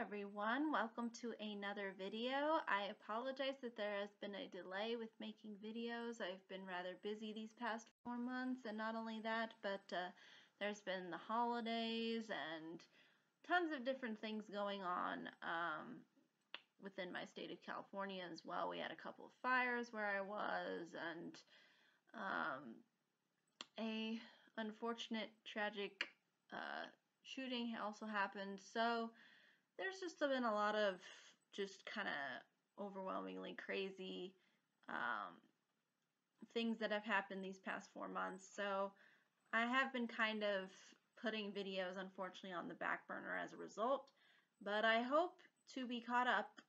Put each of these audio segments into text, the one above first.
everyone, welcome to another video. I apologize that there has been a delay with making videos. I've been rather busy these past 4 months, and not only that, but there's been the holidays and tons of different things going on within my state of California as well. We had a couple of fires where I was, and a unfortunate, tragic shooting also happened. So there's just been a lot of just kind of overwhelmingly crazy things that have happened these past 4 months. So I have been kind of putting videos, unfortunately, on the back burner as a result. But I hope to be caught up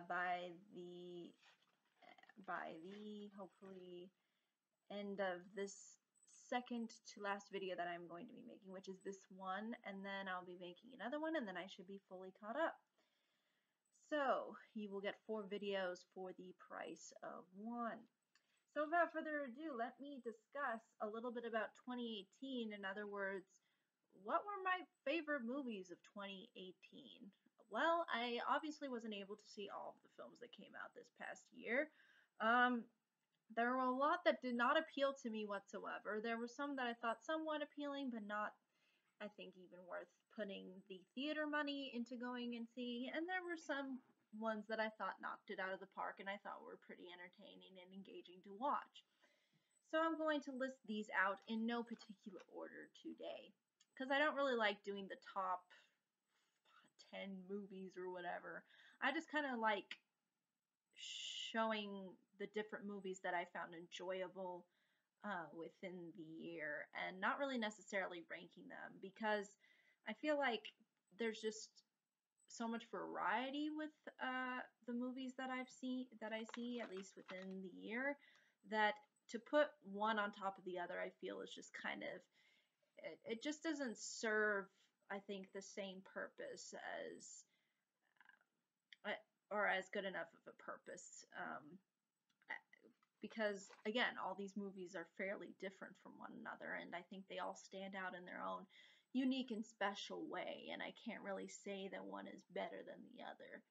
by the hopefully end of this second to last video that I'm going to be making, which is this one, and then I'll be making another one, and then I should be fully caught up. So you will get 4 videos for the price of 1. So without further ado, let me discuss a little bit about 2018. In other words, what were my favorite movies of 2018? Well, I obviously wasn't able to see all of the films that came out this past year. There were a lot that did not appeal to me whatsoever. There were some that I thought somewhat appealing, but not, I think, even worth putting the theater money into going and seeing. And there were some ones that I thought knocked it out of the park and I thought were pretty entertaining and engaging to watch. So I'm going to list these out in no particular order today, because I don't really like doing the top 10 movies or whatever. I just kind of like showing the different movies that I found enjoyable within the year, and not really necessarily ranking them, because I feel like there's just so much variety with the movies that I see at least within the year, that to put one on top of the other, I feel is just kind of, it just doesn't serve, I think, the same purpose as or as good enough of a purpose, because again, all these movies are fairly different from one another, and I think they all stand out in their own unique and special way, and I can't really say that one is better than the other.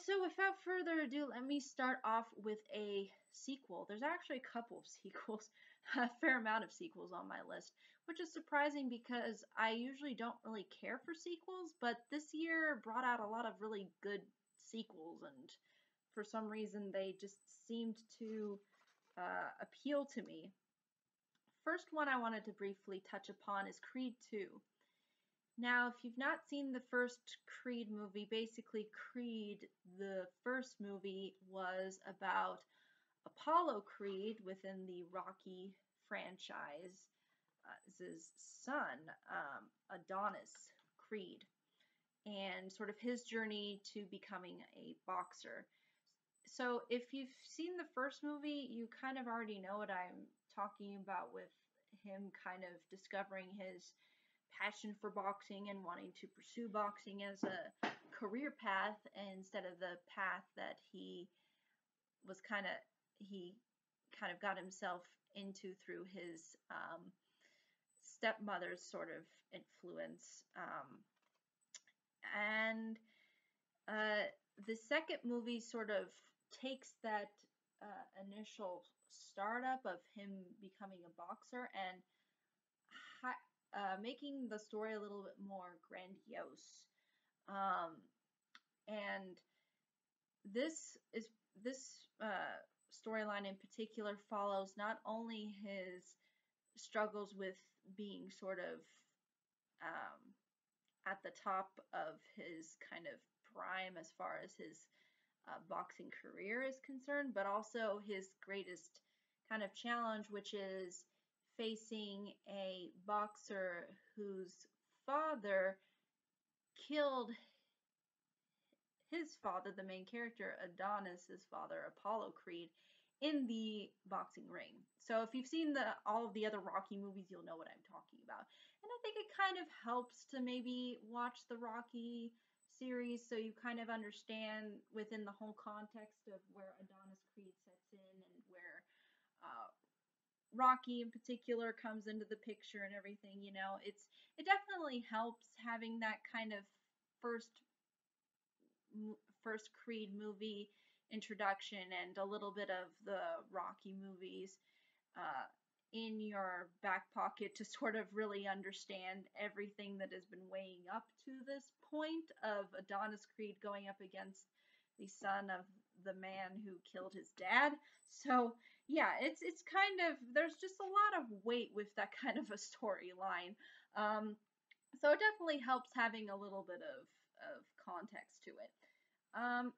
So without further ado, let me start off with a sequel. There's actually a couple of sequels, a fair amount of sequels on my list, which is surprising because I usually don't really care for sequels, but this year brought out a lot of really good sequels, and for some reason they just seemed to appeal to me. First one I wanted to briefly touch upon is Creed 2. Now, if you've not seen the first Creed movie, basically Creed, the first movie, was about Apollo Creed within the Rocky franchise, his son, Adonis Creed, and sort of his journey to becoming a boxer. So if you've seen the first movie, you kind of already know what I'm talking about, with him kind of discovering his passion for boxing and wanting to pursue boxing as a career path instead of the path that he kind of got himself into through his stepmother's sort of influence. And the second movie sort of takes that initial startup of him becoming a boxer and making the story a little bit more grandiose. And this storyline in particular follows not only his struggles with being sort of at the top of his kind of prime as far as his boxing career is concerned, but also his greatest kind of challenge, which is facing a boxer whose father killed his father, the main character, Adonis's father, Apollo Creed, in the boxing ring. So if you've seen all of the other Rocky movies, you'll know what I'm talking about. And I think it kind of helps to maybe watch the Rocky series so you kind of understand within the whole context of where Adonis Creed sets in and where Rocky in particular comes into the picture and everything. It definitely helps having that kind of first first Creed movie introduction and a little bit of the Rocky movies uh, in your back pocket to sort of really understand everything that has been weighing up to this point of Adonis Creed going up against the son of the man who killed his dad. So yeah, it's kind of, there's just a lot of weight with that kind of a storyline. So it definitely helps having a little bit of context to it. Um,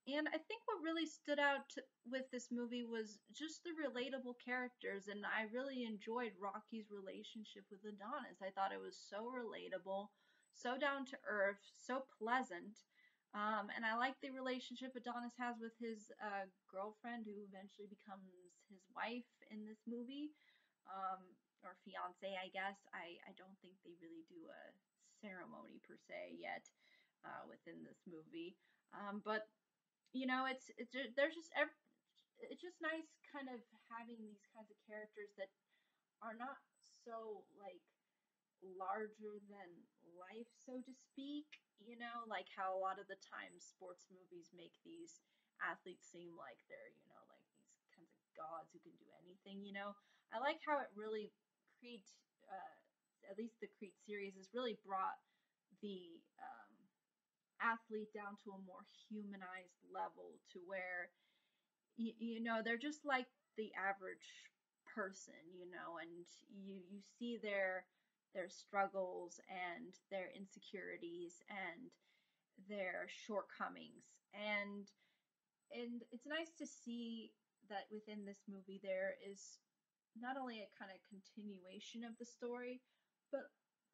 and I think what really stood out with this movie was just the relatable characters, and I really enjoyed Rocky's relationship with Adonis. I thought it was so relatable, so down to earth, so pleasant. And I like the relationship Adonis has with his girlfriend, who eventually becomes his wife in this movie, um, or fiance, I guess. I don't think they really do a ceremony per se yet within this movie. But there's just it's just nice kind of having these kinds of characters that are not so like larger than life, so to speak. Like how a lot of the times sports movies make these athletes seem like they're, like these kinds of gods who can do anything. I like how it really Creed, at least the Creed series, has really brought the athlete down to a more humanized level to where they're just like the average person, and you see their struggles and their insecurities and their shortcomings, and it's nice to see that within this movie there is not only a kind of continuation of the story, but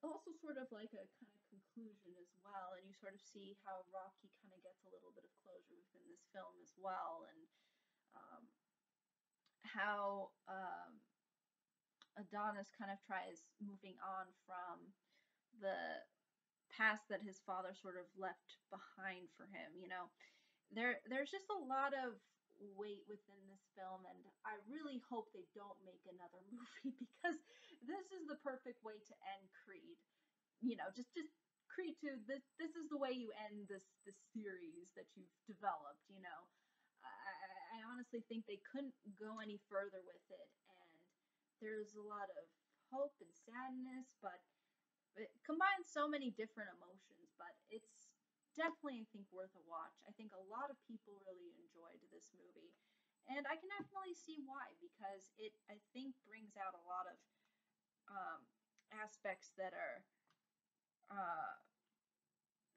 also sort of like a kind of conclusion as well. And you sort of see how Rocky kind of gets a little bit of closure within this film as well, and um, how Adonis kind of tries moving on from the past that his father sort of left behind for him. There's just a lot of weight within this film, and I really hope they don't make another movie because this is the perfect way to end Creed. Just Creed 2. This is the way you end this series that you've developed. I honestly think they couldn't go any further with it, and there's a lot of hope and sadness, but it combines so many different emotions. But it's definitely, I think, worth a watch. I think a lot of people really enjoyed this movie, and I can definitely see why, because it, I think, brings out a lot of um, aspects that are uh,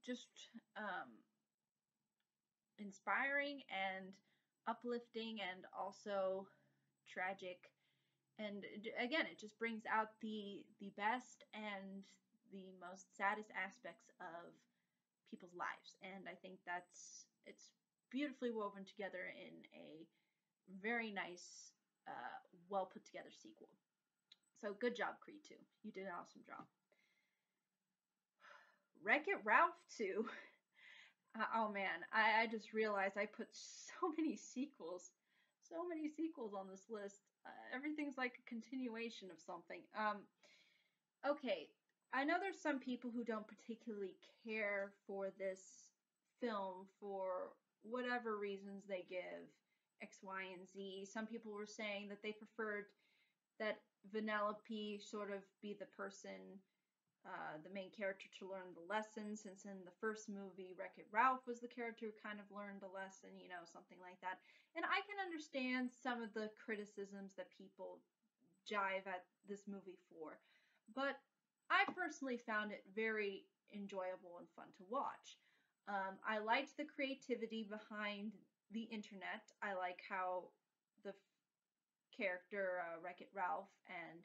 just inspiring and uplifting and also tragic. And again, it just brings out the best and the most saddest aspects of people's lives. And I think it's beautifully woven together in a very nice, well put together sequel. So good job, Creed 2. You did an awesome job. Wreck It Ralph 2. Oh man, I just realized I put so many sequels. So many sequels on this list. Everything's like a continuation of something. Okay, I know there's some people who don't particularly care for this film for whatever reasons they give, X, Y, and Z. Some people were saying that they preferred that Vanellope sort of be the person, the main character, to learn the lesson, since in the first movie, Wreck-It Ralph was the character who kind of learned the lesson, something like that. And I can understand some of the criticisms that people jive at this movie for, but I personally found it very enjoyable and fun to watch. I liked the creativity behind the internet. I like how the character Wreck-It Ralph and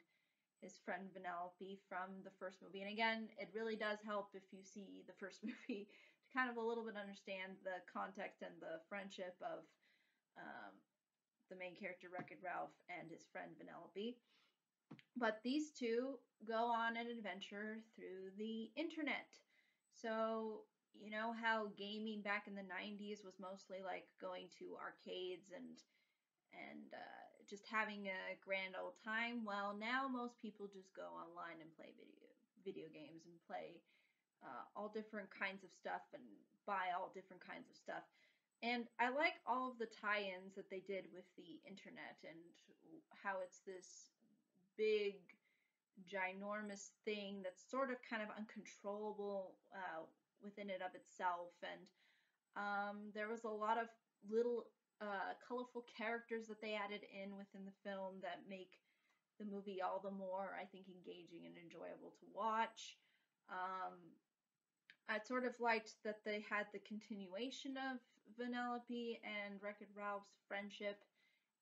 his friend Vanellope from the first movie. And again, it really does help if you see the first movie to kind of a little bit understand the context and the friendship of um, the main character Wreck-It Ralph and his friend Vanellope. But these two go on an adventure through the internet. So, you know how gaming back in the 90s was mostly like going to arcades and just having a grand old time? Well, now most people just go online and play video games and play all all different kinds of stuff and buy all different kinds of stuff. And I like all of the tie-ins that they did with the internet and how it's this big, ginormous thing that's sort of kind of uncontrollable within it of itself. And there was a lot of little colorful characters that they added in within the film that make the movie all the more, I think, engaging and enjoyable to watch. Um, I sort of liked that they had the continuation of Vanellope and Wreck-It Ralph's friendship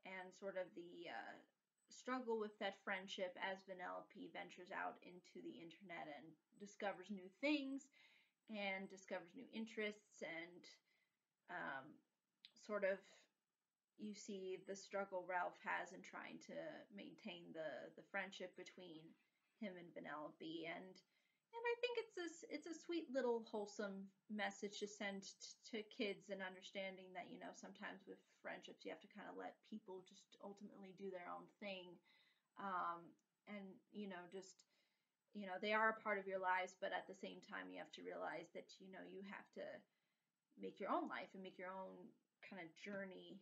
and sort of the struggle with that friendship as Vanellope ventures out into the internet and discovers new things and discovers new interests and um, sort of you see the struggle Ralph has in trying to maintain the friendship between him and Vanellope, and I think it's a sweet little wholesome message to send to kids, and understanding that sometimes with friendships you have to kind of let people just ultimately do their own thing, and just they are a part of your lives, but at the same time you have to realize that you have to make your own life and make your own kind of journey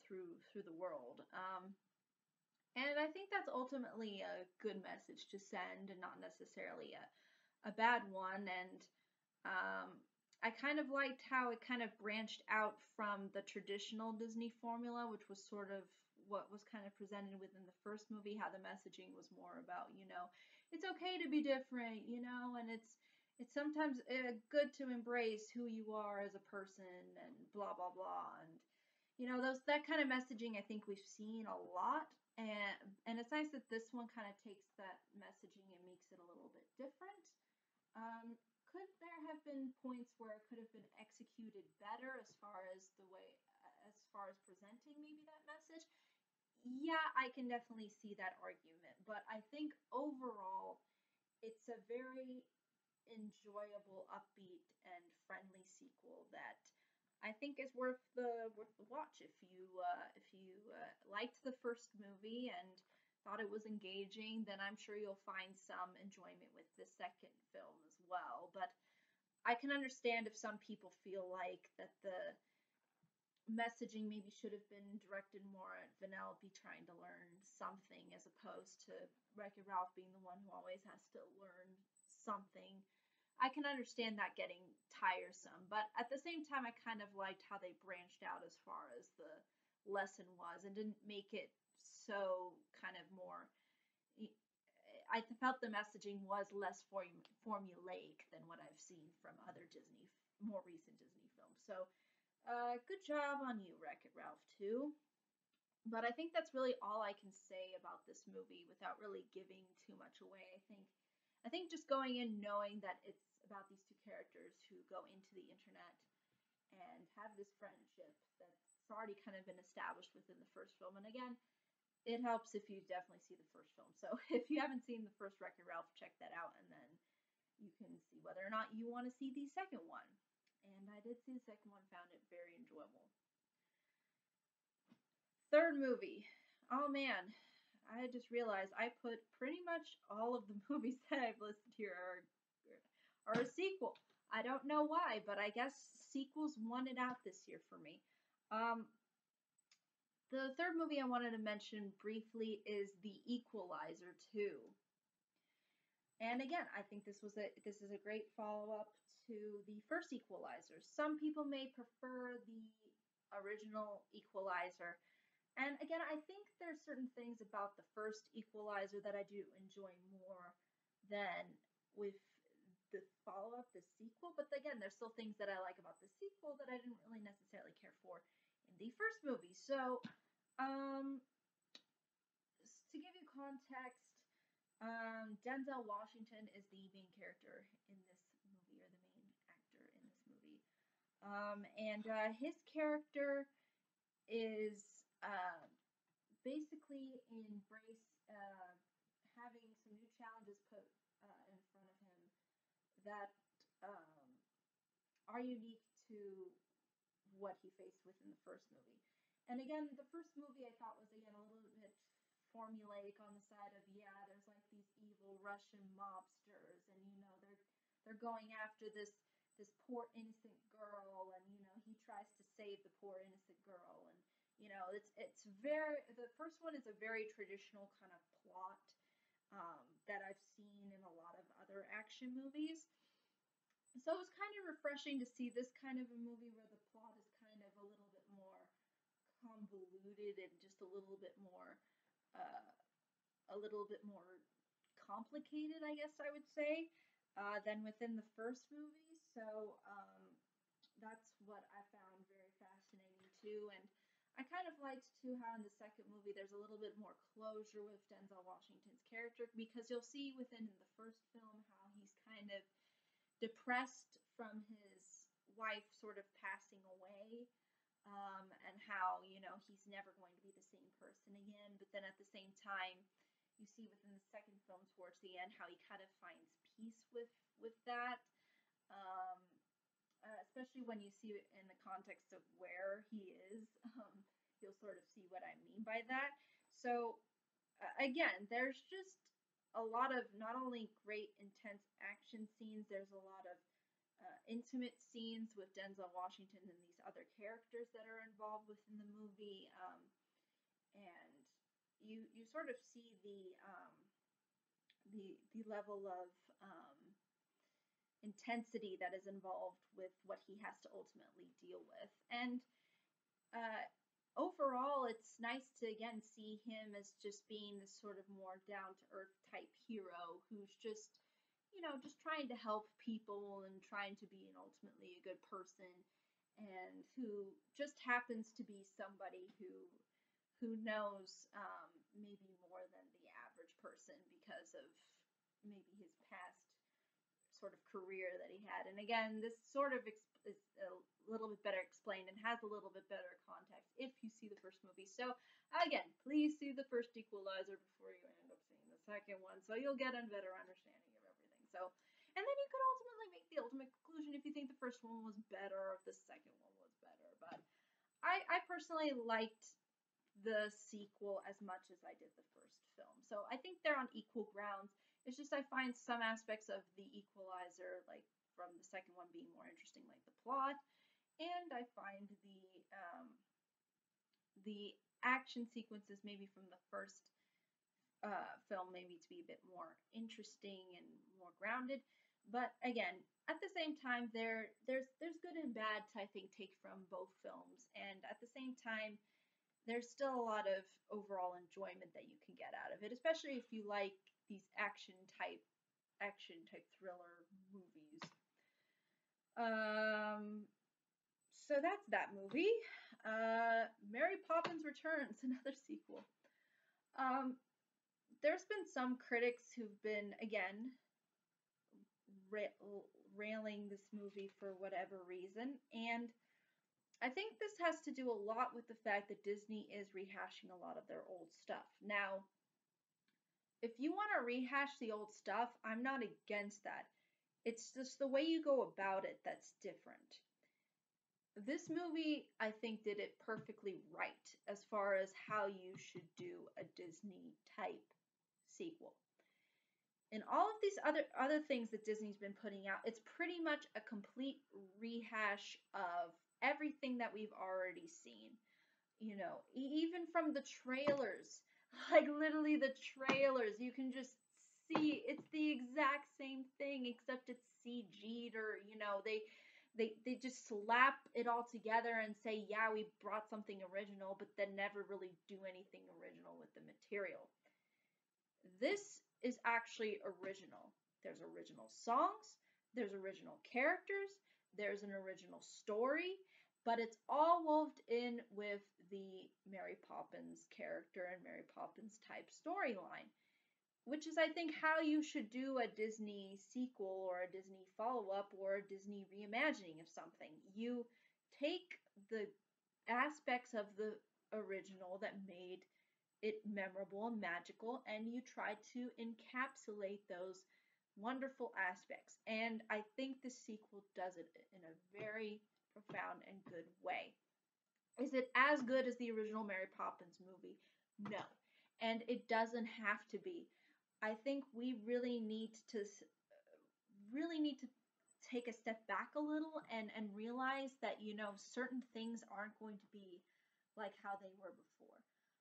through the world. And I think that's ultimately a good message to send and not necessarily a bad one. And I kind of liked how it kind of branched out from the traditional Disney formula, which was sort of what was kind of presented within the first movie, how the messaging was more about, it's okay to be different, and it's sometimes good to embrace who you are as a person and blah blah blah. And those that kind of messaging I think we've seen a lot, and it's nice that this one kind of takes that messaging and makes it a little bit different. Could there have been points where it could have been executed better as far as the way, as far as presenting maybe that message? Yeah, I can definitely see that argument, but I think overall it's a very enjoyable, upbeat, and friendly sequel that I think is worth the watch if you liked the first movie and thought it was engaging, then I'm sure you'll find some enjoyment with the second film as well. But I can understand if some people feel like that the messaging maybe should have been directed more at Vanellope trying to learn something as opposed to Wreck-It Ralph being the one who always has to learn something. I can understand that getting tiresome, but at the same time, I kind of liked how they branched out as far as the lesson was and didn't make it so kind of more. I felt the messaging was less formulaic than what I've seen from other more recent Disney films. So, good job on you, Wreck-It Ralph 2. But I think that's really all I can say about this movie without really giving too much away. I think just going in knowing that it's about these two characters who go into the internet and have this friendship that's already kind of been established within the first film. And again, it helps if you definitely see the first film. So if you haven't seen the first Wreck-It Ralph, check that out, and then you can see whether or not you want to see the second one. And I did see the second one, found it very enjoyable. Third movie. Oh man, I just realized I put pretty much all of the movies that I've listed here are a sequel. I don't know why, but I guess sequels won it out this year for me. Um, the third movie I wanted to mention briefly is The Equalizer 2. And again, I think this is a great follow-up to the first Equalizer. Some people may prefer the original Equalizer. And again, I think there's certain things about the first Equalizer that I do enjoy more than with the follow-up, the sequel. But again, there's still things that I like about the sequel that I didn't really necessarily care for in the first movie. So, to give you context, Denzel Washington is the main character in this movie, or the main actor in this movie. And his character is basically embrace having some new challenges put in front of him that are unique to what he faced within the first movie. And again, the first movie I thought was again a little bit formulaic on the side of, yeah, there's like these evil Russian mobsters, and they're they're going after this poor innocent girl, and he tries to save the poor innocent girl, and it's very the first one is a very traditional kind of plot that I've seen in a lot of other action movies. So it was kind of refreshing to see this kind of a movie where the plot is kind of a little bit more convoluted and just uh, a little bit more complicated, I guess I would say, than within the first movie. So that's what I found very fascinating too. And I kind of liked too how in the second movie there's a little bit more closure with Denzel Washington's character, because you'll see within the first film how he's kind of depressed from his wife sort of passing away, and how he's never going to be the same person again. But then at the same time, you see within the second film towards the end how he kind of finds peace with that. Um, Especially when you see it in the context of where he is, you'll sort of see what I mean by that. So again, there's just a lot of not only great intense action scenes, there's a lot of intimate scenes with Denzel Washington and these other characters that are involved within the movie, and you sort of see the level of intensity that is involved with what he has to ultimately deal with. And uh, overall, it's nice to again see him as just being this sort of more down to earth type hero who's just trying to help people and trying to be an ultimately a good person, and who just happens to be somebody who knows maybe more than the average person because of maybe his past sort of career that he had. And again, this sort of is a little bit better explained and has a little bit better context if you see the first movie. So again, please see the first Equalizer before you end up seeing the second one, so you'll get a better understanding of everything. So, and then you could ultimately make the ultimate conclusion if you think the first one was better or if the second one was better. But I personally liked the sequel as much as I did the first film. So I think they're on equal grounds. It's just I find some aspects of the Equalizer, like from the second one, being more interesting, like the plot, and I find the action sequences maybe from the first film maybe to be a bit more interesting and more grounded. But again, at the same time, there's good and bad to I think take from both films, and at the same time, there's still a lot of overall enjoyment that you can get out of it, especially if you like these action type thriller movies. Um, so that's that movie. Mary Poppins Returns, another sequel. Um, there's been some critics who've been again railing this movie for whatever reason, and I think this has to do a lot with the fact that Disney is rehashing a lot of their old stuff. Now, if you want to rehash the old stuff, I'm not against that. It's just the way you go about it that's different. This movie, I think, did it perfectly right as far as how you should do a Disney type sequel. And all of these other things that Disney's been putting out, it's pretty much a complete rehash of everything that we've already seen. Even from the trailers, like literally the trailers, you can just see it's the exact same thing except it's CG'd, or they just slap it all together and say, yeah, we brought something original, but then never really do anything original with the material. This is actually original. There's original songs, there's original characters, there's an original story, but it's all woven in with the Mary Poppins character and Mary Poppins type storyline, which is, I think, how you should do a Disney sequel or a Disney follow-up or a Disney reimagining of something. You take the aspects of the original that made it memorable and magical, and you try to encapsulate those wonderful aspects. And I think the sequel does it in a very profound and good way. Is it as good as the original Mary Poppins movie? No. And it doesn't have to be. I think we really need to really need to take a step back a little and realize that, certain things aren't going to be like how they were before.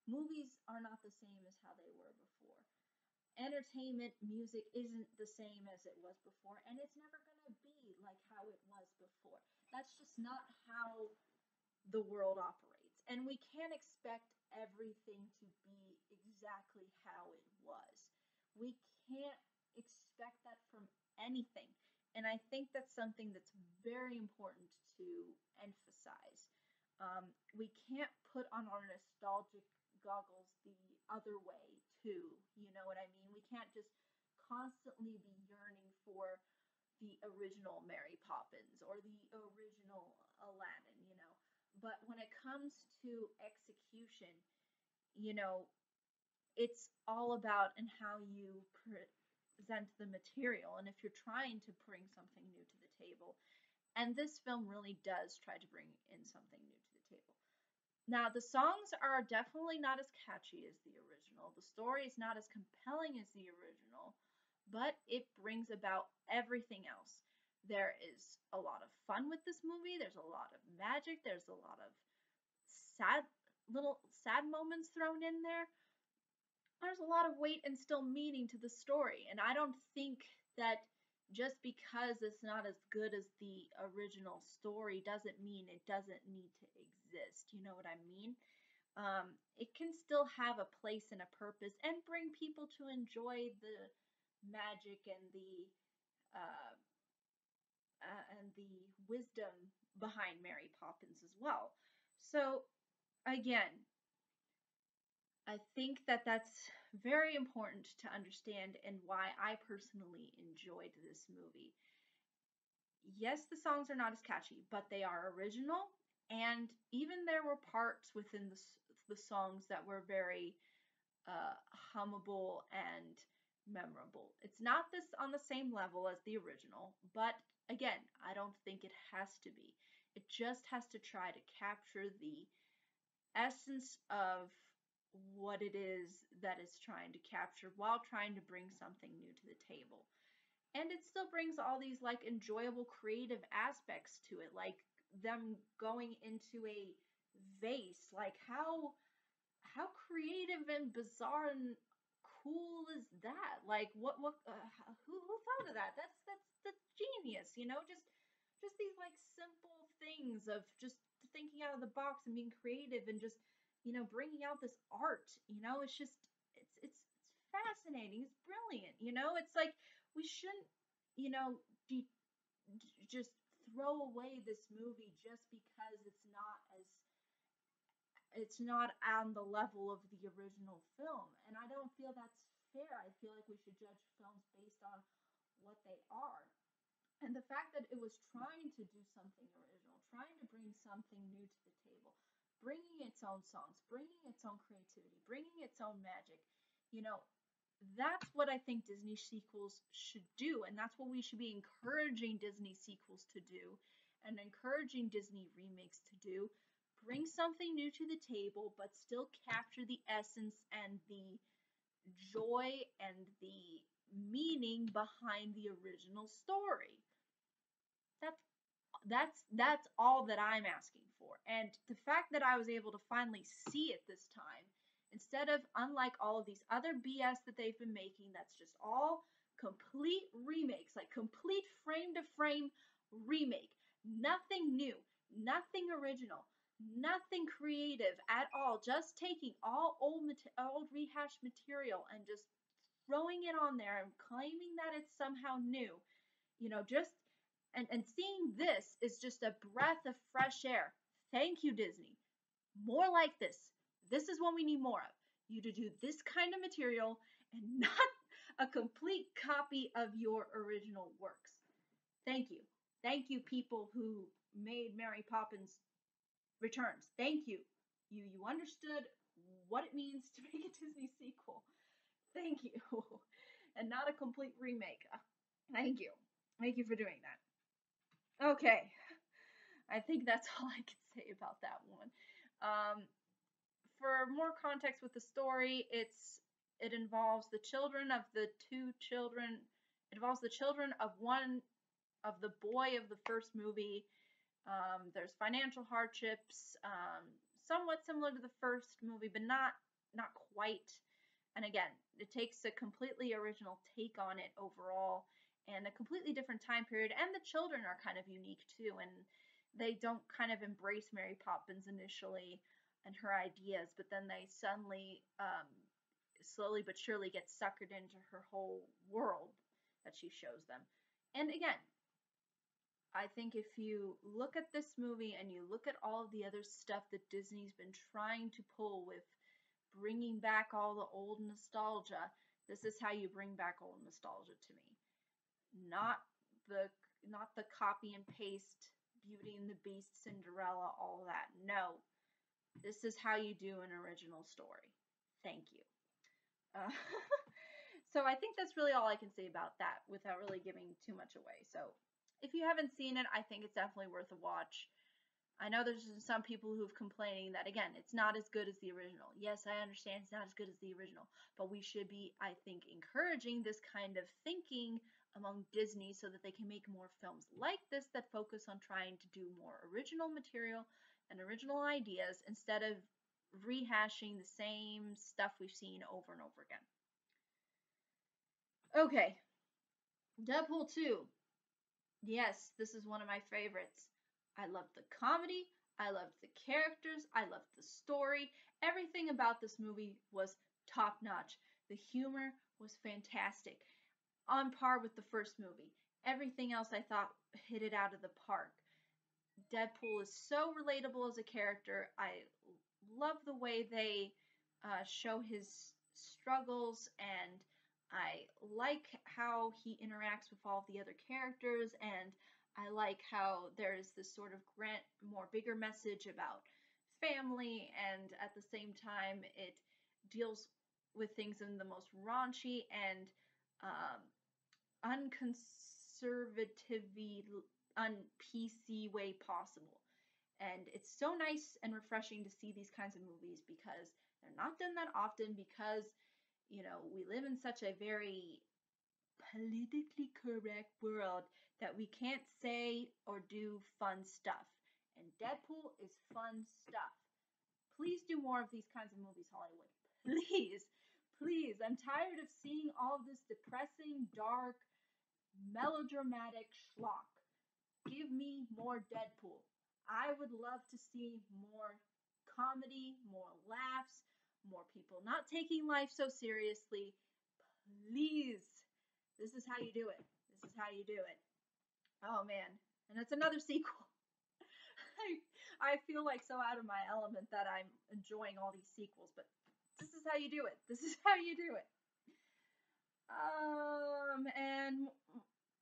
Movies are not the same as how they were before. Entertainment, music isn't the same as it was before, and it's never going to be like how it was before. That's just not how the world operates. And we can't expect everything to be exactly how it was. We can't expect that from anything. And I think that's something that's very important to emphasize. We can't put on our nostalgic goggles the other way, too. You know what I mean? We can't just constantly be yearning for the original Mary Poppins or the original Aladdin, But when it comes to execution, you know, it's all about in how you present the material and if you're trying to bring something new to the table. And this film really does try to bring in something new to the table. Now, the songs are definitely not as catchy as the original. The story is not as compelling as the original, but it brings about everything else. There is a lot of fun with this movie. There's a lot of magic. There's a lot of sad sad moments thrown in there. There's a lot of weight and still meaning to the story, and I don't think that just because it's not as good as the original story doesn't mean it doesn't need to exist. You know what I mean? It can still have a place and a purpose and bring people to enjoy the magic uh, and the wisdom behind Mary Poppins as well. So again, I think that that's very important to understand and why I personally enjoyed this movie. Yes, the songs are not as catchy, but they are original, and even there were parts within the songs that were very uh, hummable and memorable. It's not this on the same level as the original, but again, I don't think it has to be. It just has to try to capture the essence of what it is that it's trying to capture while trying to bring something new to the table. And it still brings all these like enjoyable creative aspects to it, like them going into a vase. Like how creative and bizarre and cool is that? Like who thought of that? That's genius, just these like simple things of just thinking out of the box and being creative and just bringing out this art. It's just it's fascinating. It's brilliant. It's like we shouldn't be just throw away this movie just because it's not on the level of the original film. And I don't feel that's fair. I feel like we should judge films based on what they are. And the fact that it was trying to do something original, trying to bring something new to the table, bringing its own songs, bringing its own creativity, bringing its own magic, you know, that's what I think Disney sequels should do. And that's what we should be encouraging Disney sequels to do and encouraging Disney remakes to do. Bring something new to the table, but still capture the essence and the joy and the meaning behind the original story. That's that's all that I'm asking for. And the fact that I was able to finally see it this time, instead of unlike all of these other BS that they've been making, that's just all complete remakes, like complete frame to frame remake. Nothing new, nothing original, nothing creative at all. Just taking all old rehashed material and just throwing it on there and claiming that it's somehow new. Just and seeing this is just a breath of fresh air. Thank you, Disney. More like this. This is what we need more of. You to do this kind of material and not a complete copy of your original works. Thank you. Thank you, people who made Mary Poppins Returns. Thank you. You understood what it means to make a Disney sequel. Thank you. And not a complete remake. Thank you. Thank you for doing that. Okay, I think that's all I can say about that one. Um, for more context with the story, it involves the children of the two children It involves the children of the boy of the first movie. There's financial hardships, somewhat similar to the first movie, but not quite. And again, it takes a completely original take on it overall, and a completely different time period. And the children are kind of unique too, and they don't kind of embrace Mary Poppins initially and her ideas, but then they suddenly, slowly but surely, get suckered into her whole world that she shows them. And again, I think if you look at this movie and you look at all of the other stuff that Disney's been trying to pull with bringing back all the old nostalgia, this is how you bring back old nostalgia to me. Not the not the copy and paste Beauty and the Beast, Cinderella, all that. No. This is how you do an original story. Thank you. Uh, so I think that's really all I can say about that without really giving too much away. So if you haven't seen it, I think it's definitely worth a watch. I know there's some people who've complaining that, again, it's not as good as the original. Yes, I understand it's not as good as the original, but we should be, I think, encouraging this kind of thinking among Disney so that they can make more films like this that focus on trying to do more original material and original ideas instead of rehashing the same stuff we've seen over and over again. Okay, Deadpool 2. Yes, this is one of my favorites. I loved the comedy, I loved the characters, I loved the story. Everything about this movie was top notch. The humor was fantastic, on par with the first movie. Everything else I thought hit it out of the park. Deadpool is so relatable as a character. I love the way they show his struggles, and I like how he interacts with all the other characters, and I like how there's this sort of more bigger message about family, and at the same time, it deals with things in the most raunchy and unconservative, un-PC way possible. And it's so nice and refreshing to see these kinds of movies because they're not done that often because, we live in such a very politically correct world that we can't say or do fun stuff. And Deadpool is fun stuff. Please do more of these kinds of movies, Hollywood. Please. Please. I'm tired of seeing all of this depressing, dark, melodramatic schlock. Give me more Deadpool. I would love to see more comedy, more laughs, more people not taking life so seriously. Please. This is how you do it. This is how you do it. Oh man. And it's another sequel. I feel like so out of my element that I'm enjoying all these sequels, but this is how you do it. This is how you do it. And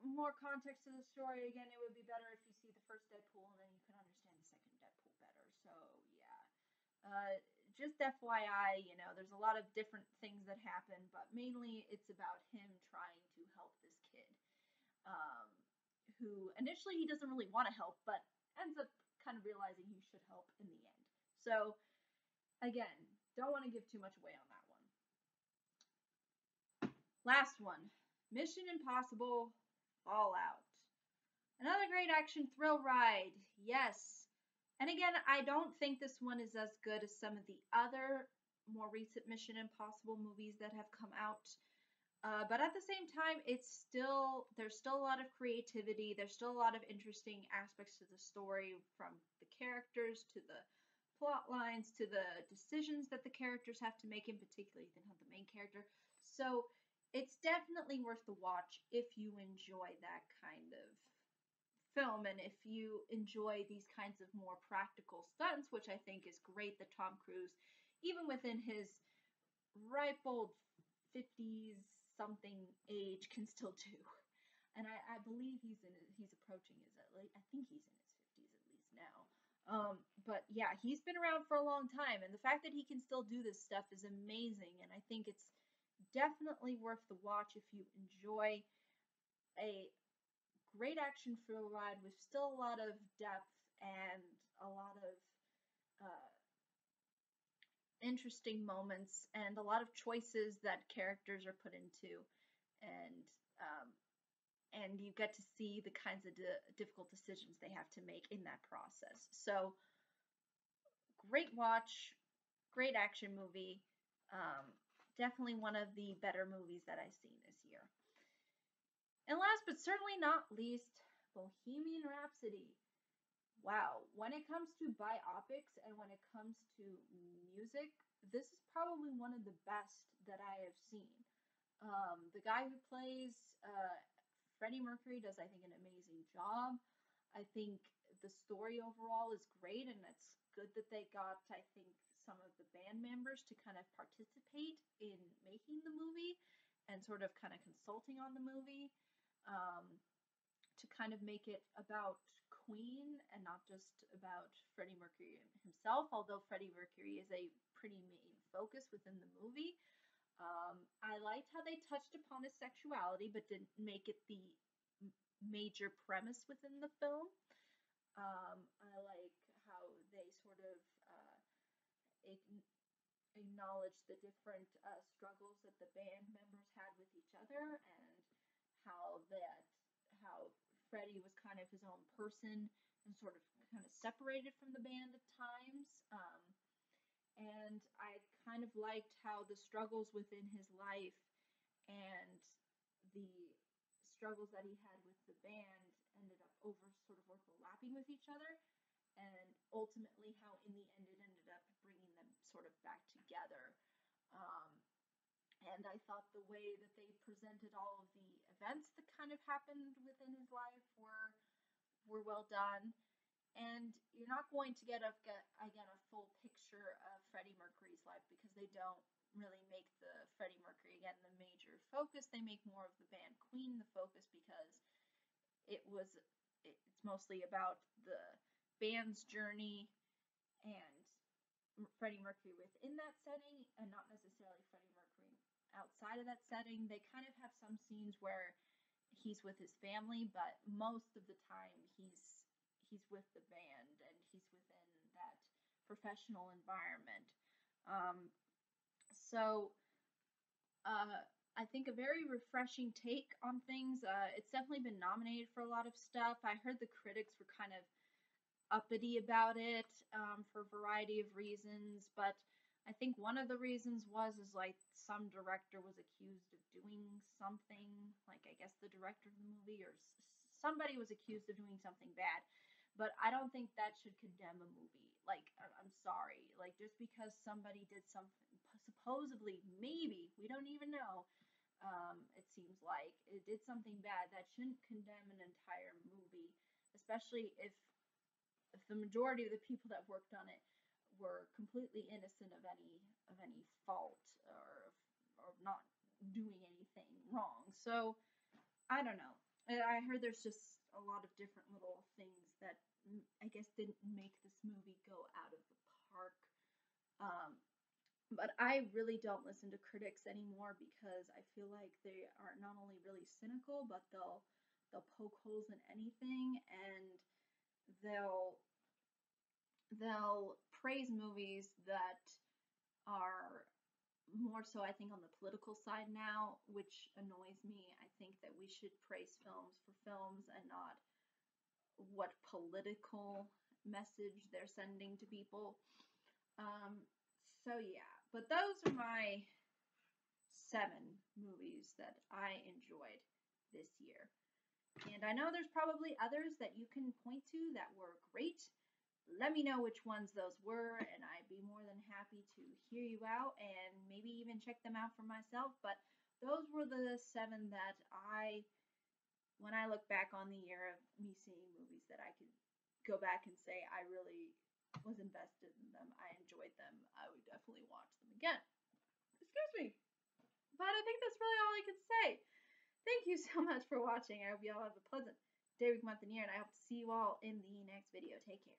more context to the story. Again, it would be better if you see the first Deadpool and then you can understand the second Deadpool better. So yeah, just FYI, there's a lot of different things that happen, but mainly it's about him trying to help this kid, who initially he doesn't really want to help, but ends up kind of realizing he should help in the end. So again, don't want to give too much away on that one. Last one, Mission Impossible Fallout. Another great action thrill ride. Yes. And again, I don't think this one is as good as some of the other more recent Mission Impossible movies that have come out. But at the same time, there's still a lot of creativity. There's still a lot of interesting aspects to the story, from the characters to the plot lines to the decisions that the characters have to make, in particular the main character. So it's definitely worth the watch if you enjoy that kind of film and if you enjoy these kinds of more practical stunts, which I think is great that Tom Cruise, even within his ripe old 50s something age, can still do. And I believe he's approaching his, I think he's in his 50s at least now. But yeah, he's been around for a long time, and the fact that he can still do this stuff is amazing, and I think it's definitely worth the watch if you enjoy a great action thrill ride with still a lot of depth and a lot of interesting moments and a lot of choices that characters are put into. And and you get to see the kinds of difficult decisions they have to make in that process. So, great watch, great action movie. Definitely one of the better movies that I've seen this year. And last but certainly not least, Bohemian Rhapsody. Wow, when it comes to biopics and when it comes to music, this is probably one of the best that I have seen. The guy who plays Freddie Mercury does, I think, an amazing job. I think the story overall is great, and it's good that they got, I think, some of the band members to kind of participate in making the movie and sort of kind of consulting on the movie. Um, to kind of make it about Queen and not just about Freddie Mercury himself, although Freddie Mercury is a pretty main focus within the movie. I liked how they touched upon his sexuality but didn't make it the major premise within the film. I like how they sort of acknowledge the different struggles that the band members had with each other, and how Freddie was kind of his own person and sort of kind of separated from the band at times. And I kind of liked how the struggles within his life and the struggles that he had with the band ended up overlapping with each other, and ultimately how in the end it ended up bringing them sort of back together. Um, and I thought the way that they presented all of the events that kind of happened within his life were well done. And you're not going to get again a full picture of Freddie Mercury's life because they don't really make the Freddie Mercury again the major focus. They make more of the band Queen the focus because it's mostly about the band's journey and Freddie Mercury within that setting, and not necessarily Freddie Mercury outside of that setting. They kind of have some scenes where he's with his family, but most of the time he's with the band and he's within that professional environment. Um, so I think a very refreshing take on things. It's definitely been nominated for a lot of stuff. I heard the critics were kind of uppity about it for a variety of reasons, but I think one of the reasons is like some director was accused of doing something, like I guess the director of the movie or somebody was accused of doing something bad. But I don't think that should condemn a movie. Like, I'm sorry. Like, just because somebody did something, supposedly, maybe, we don't even know, it seems like, it did something bad, that shouldn't condemn an entire movie, especially if the majority of the people that worked on it were completely innocent of any fault or not doing anything wrong. So I don't know. I heard there's just a lot of different little things that I guess didn't make this movie go out of the park. Um, but I really don't listen to critics anymore because I feel like they are not only really cynical, but they'll poke holes in anything, and they'll they'll praise movies that are more so, I think, on the political side now, which annoys me. I think that we should praise films for films and not what political message they're sending to people. So yeah, but those are my 7 movies that I enjoyed this year. And I know there's probably others that you can point to that were great. Let me know which ones those were, and I'd be more than happy to hear you out and maybe even check them out for myself. But those were the 7 that when I look back on the year of me seeing movies, that I could go back and say I really was invested in them. I enjoyed them. I would definitely watch them again. Excuse me. But I think that's really all I can say. Thank you so much for watching. I hope you all have a pleasant day, week, month, and year, and I hope to see you all in the next video. Take care.